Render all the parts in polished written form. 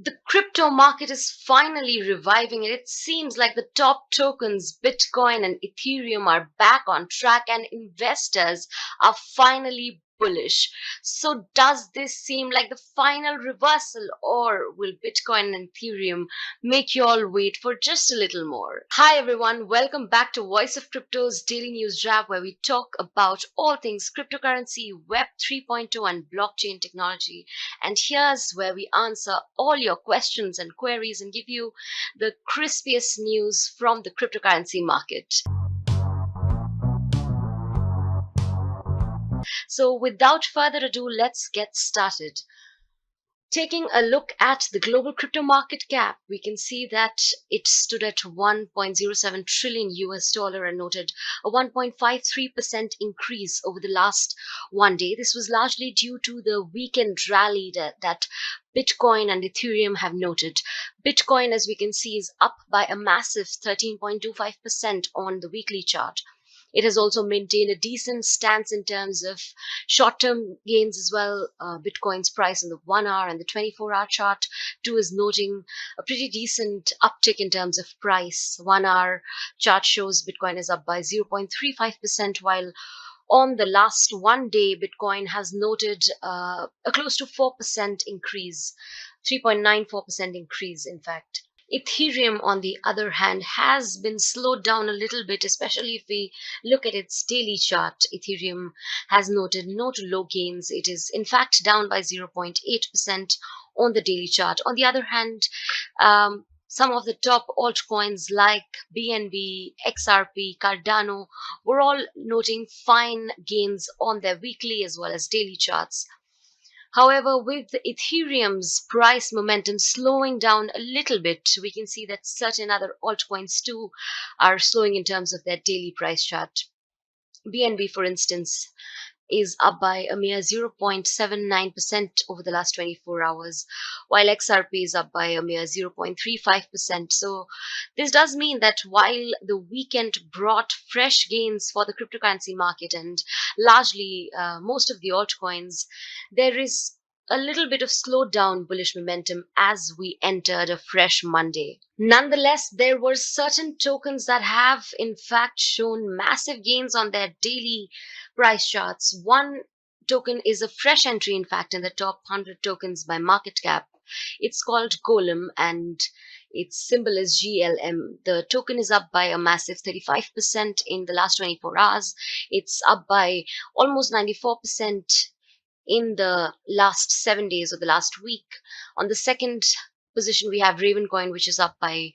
The crypto market is finally reviving, and it seems like the top tokens, Bitcoin and Ethereum, are back on track, and investors are finally bullish. So, does this seem like the final reversal, or will Bitcoin and Ethereum make you all wait for just a little more? Hi, everyone. Welcome back to Voice of Crypto's daily news wrap, where we talk about all things cryptocurrency, Web 3.0, and blockchain technology. And here's where we answer all your questions and queries and give you the crispiest news from the cryptocurrency market. So, without further ado, let's get started. Taking a look at the global crypto market cap, we can see that it stood at 1.07 trillion US dollar and noted a 1.53% increase over the last one day. This was largely due to the weekend rally that Bitcoin and Ethereum have noted. Bitcoin, as we can see, is up by a massive 13.25% on the weekly chart. It has also maintained a decent stance in terms of short-term gains as well. Bitcoin's price on the 1 hour and the 24-hour chart too is noting a pretty decent uptick in terms of price. 1 hour chart shows Bitcoin is up by 0.35%, while on the last one day, Bitcoin has noted a close to 4% increase, 3.94% increase, in fact. Ethereum, on the other hand, has been slowed down a little bit, especially if we look at its daily chart. Ethereum has noted no to low gains. It is, in fact, down by 0.8% on the daily chart. On the other hand, some of the top altcoins like BNB, XRP, Cardano were all noting fine gains on their weekly as well as daily charts. However, with Ethereum's price momentum slowing down a little bit, we can see that certain other altcoins too are slowing in terms of their daily price chart. BNB, for instance, is up by a mere 0.79% over the last 24 hours, while XRP is up by a mere 0.35%. So this does mean that while the weekend brought fresh gains for the cryptocurrency market and largely most of the altcoins, there is a little bit of slowed down bullish momentum as we entered a fresh Monday. Nonetheless, there were certain tokens that have in fact shown massive gains on their daily price charts. One token is a fresh entry, in fact, in the top 100 tokens by market cap. It's called Golem, and its symbol is GLM. The token is up by a massive 35% in the last 24 hours. It's up by almost 94% in the last 7 days or the last week. On the second position, we have Ravencoin, which is up by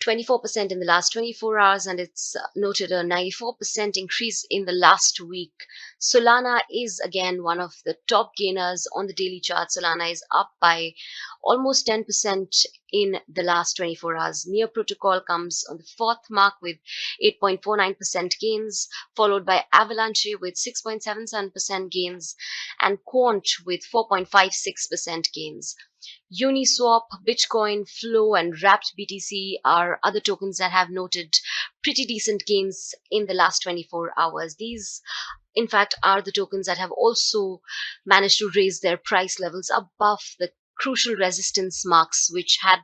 24% in the last 24 hours, and it's noted a 94% increase in the last week. Solana is again one of the top gainers on the daily chart. Solana is up by almost 10% in the last 24 hours. Near Protocol comes on the fourth mark with 8.49% gains, followed by Avalanche with 6.77% gains, and Quant with 4.56% gains. Uniswap, Bitcoin, Flow, and Wrapped BTC are other tokens that have noted pretty decent gains in the last 24 hours. These, in fact, are the tokens that have also managed to raise their price levels above the crucial resistance marks, which had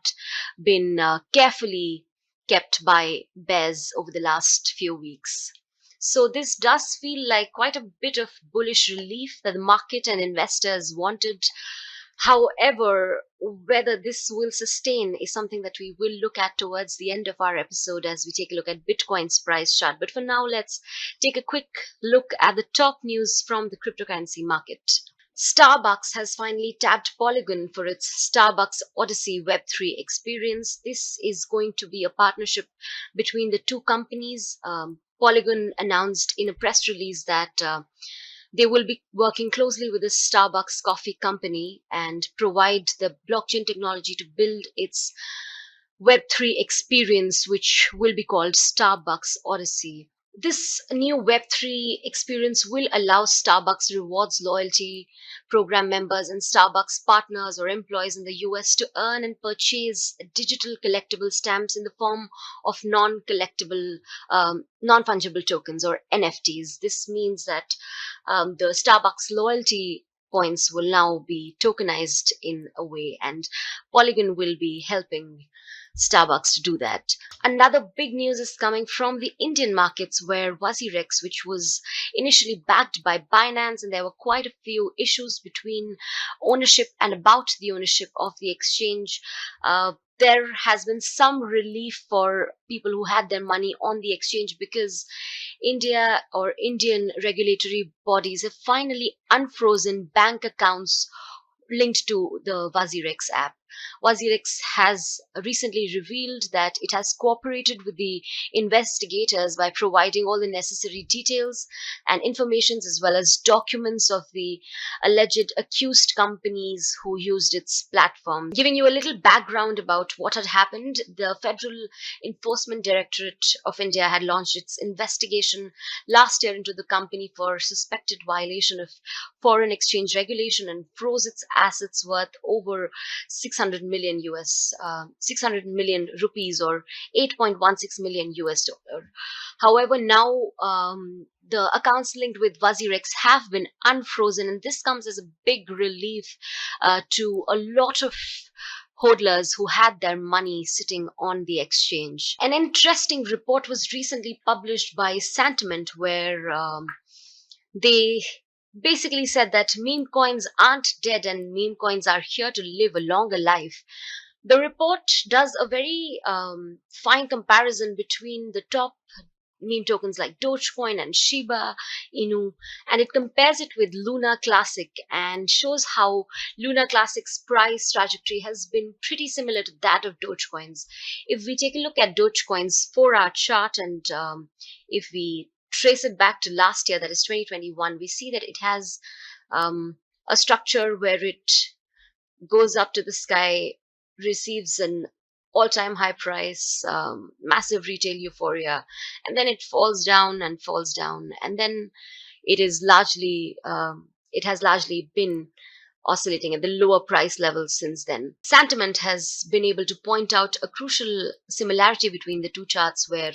been carefully kept by bears over the last few weeks. So this does feel like quite a bit of bullish relief that the market and investors wanted. However, whether this will sustain is something that we will look at towards the end of our episode as we take a look at Bitcoin's price chart. But for now, let's take a quick look at the top news from the cryptocurrency market. Starbucks has finally tapped Polygon for its Starbucks Odyssey Web3 experience. This is going to be a partnership between the two companies. Polygon announced in a press release that they will be working closely with the Starbucks coffee company and provide the blockchain technology to build its Web3 experience, which will be called Starbucks Odyssey. This new Web3 experience will allow Starbucks Rewards loyalty program members and Starbucks partners or employees in the US to earn and purchase digital collectible stamps in the form of non-collectible, non-fungible tokens or NFTs. This means that the Starbucks loyalty coins will now be tokenized in a way, and Polygon will be helping Starbucks to do that. Another big news is coming from the Indian markets, where Wazirex, which was initially backed by Binance, and there were quite a few issues between ownership and about the ownership of the exchange. There has been some relief for people who had their money on the exchange, because India or Indian regulatory bodies have finally unfrozen bank accounts linked to the Wazirex app. Wazirex has recently revealed that it has cooperated with the investigators by providing all the necessary details and informations, as well as documents of the alleged accused companies who used its platform. Giving you a little background about what had happened, the Federal Enforcement Directorate of India had launched its investigation last year into the company for suspected violation of foreign exchange regulation, and froze its assets worth over 600 million rupees, or 8.16 million US dollar. However, now the accounts linked with Wazirex have been unfrozen, and this comes as a big relief to a lot of hodlers who had their money sitting on the exchange. An interesting report was recently published by Sentiment, where they basically said that meme coins aren't dead and meme coins are here to live a longer life. The report does a very fine comparison between the top meme tokens like Dogecoin and Shiba Inu, and it compares it with Luna Classic and shows how Luna Classic's price trajectory has been pretty similar to that of Dogecoin's. If we take a look at Dogecoin's 4-hour chart, and if we trace it back to last year, that is 2021, we see that it has a structure where it goes up to the sky, receives an all-time high price, massive retail euphoria, and then it falls down and falls down, and then it has largely been oscillating at the lower price levels since then. Sentiment has been able to point out a crucial similarity between the two charts, where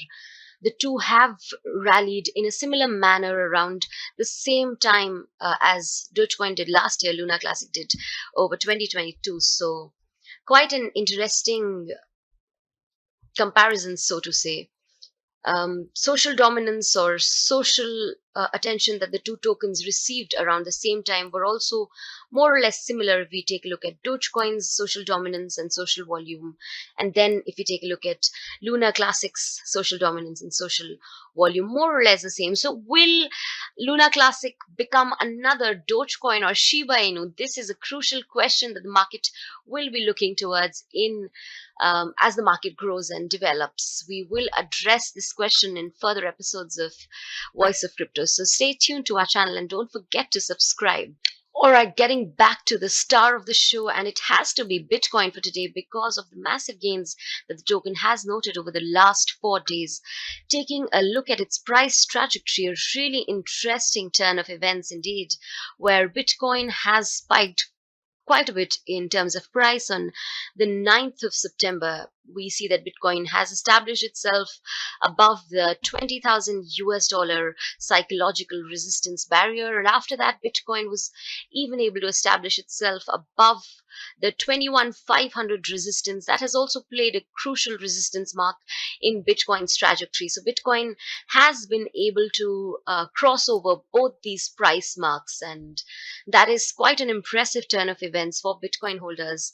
the two have rallied in a similar manner around the same time as Dogecoin did last year, Luna Classic did over 2022. So quite an interesting comparison, so to say. Social dominance or social attention that the two tokens received around the same time were also more or less similar if we take a look at Dogecoin's social dominance and social volume, and then if we take a look at Luna Classic's social dominance and social volume, more or less the same. So will Luna Classic become another Dogecoin or Shiba Inu? This is a crucial question that the market will be looking towards in as the market grows and develops. We will address this question in further episodes of Voice of Crypto. So stay tuned to our channel and don't forget to subscribe. Alright, getting back to the star of the show, and it has to be Bitcoin for today because of the massive gains that the token has noted over the last 4 days. Taking a look at its price trajectory, a really interesting turn of events indeed, where Bitcoin has spiked quite a bit in terms of price. On the 9th of September, we see that Bitcoin has established itself above the 20,000 US dollar psychological resistance barrier. And after that, Bitcoin was even able to establish itself above the 21,500 resistance. That has also played a crucial resistance mark in Bitcoin's trajectory. So Bitcoin has been able to cross over both these price marks, and that is quite an impressive turn of events for Bitcoin holders.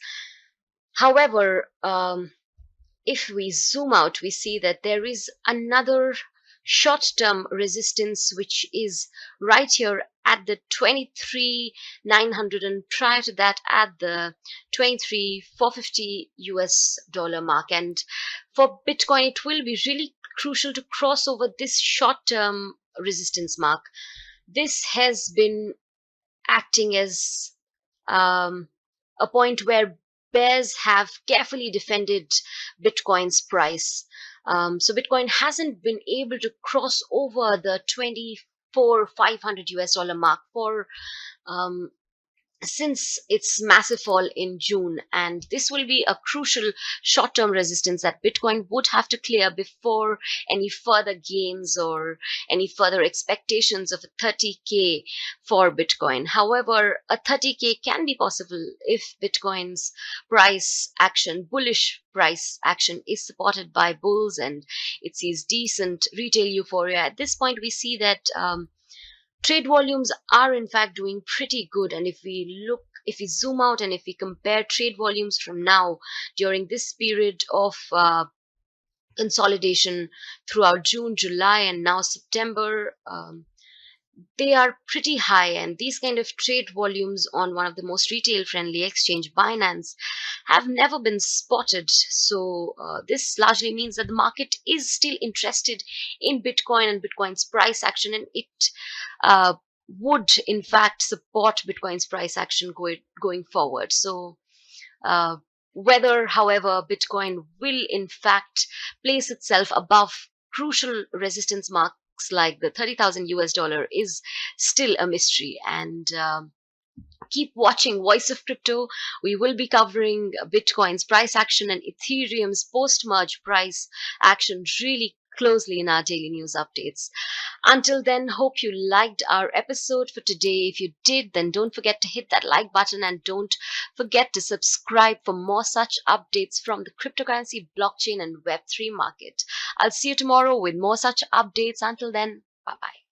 However, if we zoom out, we see that there is another short-term resistance, which is right here at the 23,900, and prior to that at the 23,450 US dollar mark. And for Bitcoin, it will be really crucial to cross over this short-term resistance mark. This has been acting as a point where bears have carefully defended Bitcoin's price. So Bitcoin hasn't been able to cross over the 24,500 US dollar mark for since its massive fall in June, and this will be a crucial short-term resistance that Bitcoin would have to clear before any further gains or any further expectations of a 30K for Bitcoin. However, a 30K can be possible if Bitcoin's price action, bullish price action, is supported by bulls and it sees decent retail euphoria. At this point, we see that trade volumes are in fact doing pretty good. And if we zoom out and if we compare trade volumes from now during this period of consolidation throughout June, July, and now September, they are pretty high. And these kind of trade volumes on one of the most retail friendly exchange, Binance, have never been spotted. So this largely means that the market is still interested in Bitcoin and Bitcoin's price action, and it uh, would in fact support Bitcoin's price action going forward. So uh, whether, however, Bitcoin will in fact place itself above crucial resistance marks like the 30,000 US dollar is still a mystery. And keep watching Voice of Crypto. We will be covering Bitcoin's price action and Ethereum's post-merge price action really closely in our daily news updates. Until then, hope you liked our episode for today. If you did, then don't forget to hit that like button and don't forget to subscribe for more such updates from the cryptocurrency, blockchain, and Web3 market. I'll see you tomorrow with more such updates. Until then, bye-bye.